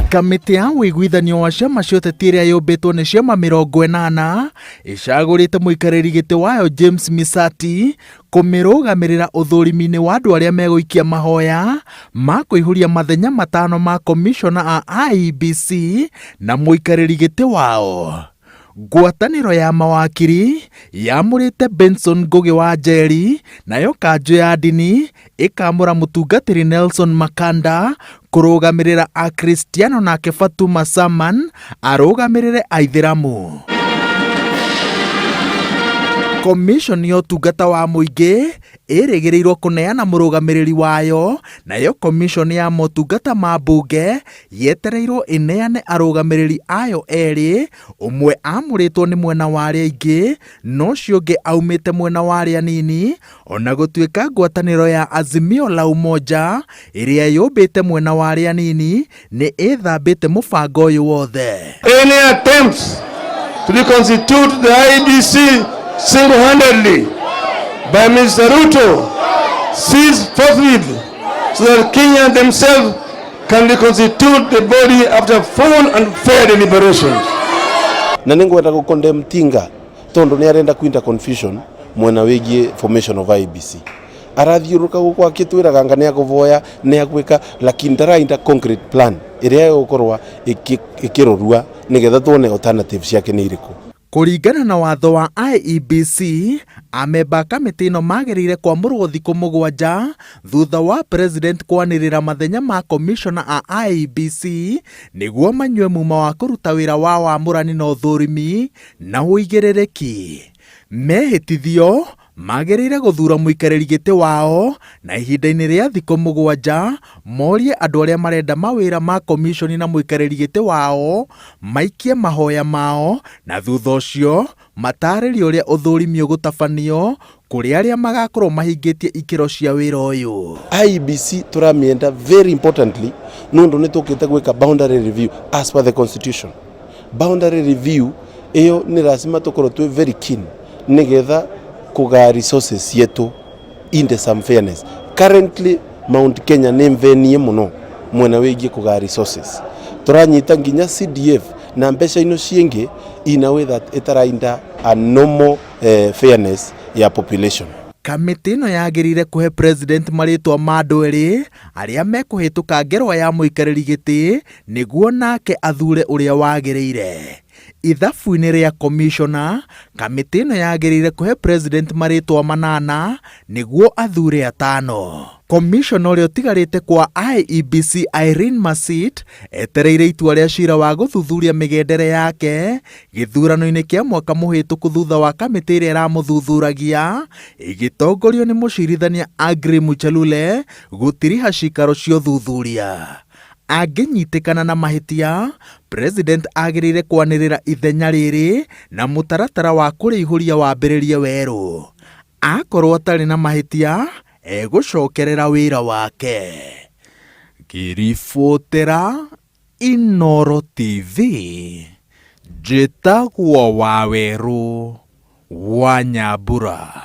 Kamĩtĩ ya wĩiguithanio wa ciama cia ũteti ĩrĩa yũmbĩtwo nĩ ciama 80 ĩcagũrĩte mũikarĩri gĩtĩ wayo James Misati kũmĩrũgamĩrĩra ũthũrimi-inĩ wa andũ arĩa megũikia mahoya ma kũihũria mathenya 5 ma komicona a IEBC na mũikarĩri gĩtĩ wao. Ngwatanĩro ya mawakiri yamũrĩte Benson Ngugi wa Njeri, nayo kanjũ ya ndini ĩkamũra mũtungatĩri Nelson Makanda kũrũgamĩrĩra Akristiano nake Fatuma Saman arũgamĩrĩre Aithĩramu. Komishoni ya ũtungata wa mũingĩ ĩrĩgĩrĩirwo kũneana mũrũgamĩrĩri wayo, nayo komishoni ya motungata ma mbunge yetereirwo ĩneane arũgamĩrĩri ayo erĩ, ũmwe amũrĩtwo nĩ mwena wa arĩa aingĩ no ũcio ũngĩ aumĩte mwena wa arĩa anini, ona gũtuĩka ngwatanĩro ya Azimio la Umoja ĩrĩa yũmbĩte mwena wa arĩa anini nĩ ĩthambĩte mũbango ũyũ wothe. Any attempts to reconstitute the IEBC single-handedly by Mr. Ruto cease forthwith so that Kenyans themselves can reconstitute the body after full and fair deliberations. Na ningwenda gũkondemn Tinga tondu nĩ arenda kuinda confusion mwena wĩgiĩ formation of IEBC. Arathiũrũka gũkũ akĩtwĩraga anga nĩ agũvoya nĩ agwĩka, lakini ndarainda concrete plan ĩrĩa ĩgũkorwa ĩkĩrorua nĩgetha tuone alternative ciake nĩ irĩkũ. Kũringana na watho wa IEBC, amemba kamĩtĩ ĩno magĩrĩire kwamũrwo thikũ 7 thutha wa president kwanĩrĩra mathenya ma komishona a IEBC nĩguo manyue muma wa kũruta wĩra wa wamũrani na ũthũrimi na ũigĩrĩrĩki. Mehĩtithio magĩrĩire gũthura mũikarĩri gĩtĩ wao na ihinda-inĩ rĩa thikũ 7 morie andũ arĩa marenda mawĩra ma komishoni na mũikarĩri gĩtĩ wao maikie mahoya mao, na thutha ũcio matarĩrio ũrĩa ũthũrimi ũgũtabanio kũrĩ arĩa magakorwo mahingĩtie ikĩro cia wĩra ũyũ. IEBC turamĩenda very importantly nũndũ nĩ tũkĩte gwĩka boundary review as per the constitution. Boundary review ĩyo nĩ lazima tũkorwo twĩ very keen nĩgetha kuga resources yetu in some fairness. Currently Mount Kenya nĩ mvenie mũno mwena wĩgiĩ kuga resources. Turanyita nginya CDF na mbeca ino ciengĩ in a way that itarainda a normal fairness ya population. Kamĩtĩ ĩno yagĩrĩire kũhe president marĩtwa ma andũ erĩ arĩa mekũhĩtũka ngerwa ya mũikarĩri gĩtĩ nĩguo nake athure ũrĩa wagĩrĩire. Ithabu-inĩ rĩa komishona, kamĩtĩ ĩno yagĩrĩire kũhe president marĩtwa 8 nĩguo athure 5. Komishona ũrĩa ũtigarĩte kwa IEBC Irene Masit etereire itua rĩa cira wa gũthuthuria mĩgendere yake gĩthurano-inĩ kĩa mwaka mũhĩtũku thutha wa kamĩtĩ ĩrĩa ĩramũthuthuragia ĩgĩtongorio nĩ mũcirithania Aggrey Muchelule gũtiriha cikaro cia ũthuthuria. Angĩnyitĩkana na mahĩtia, president agĩrĩire kwanĩrĩra ithenya rĩrĩ na mũtaratara wa kũrĩihũria wambĩrĩrie werũ. Akorwo atarĩ na mahĩtia, egũcokerera wĩra wake. Ngĩribotera Inooro TV, njĩtagwo Wawerũ wa Nyambura.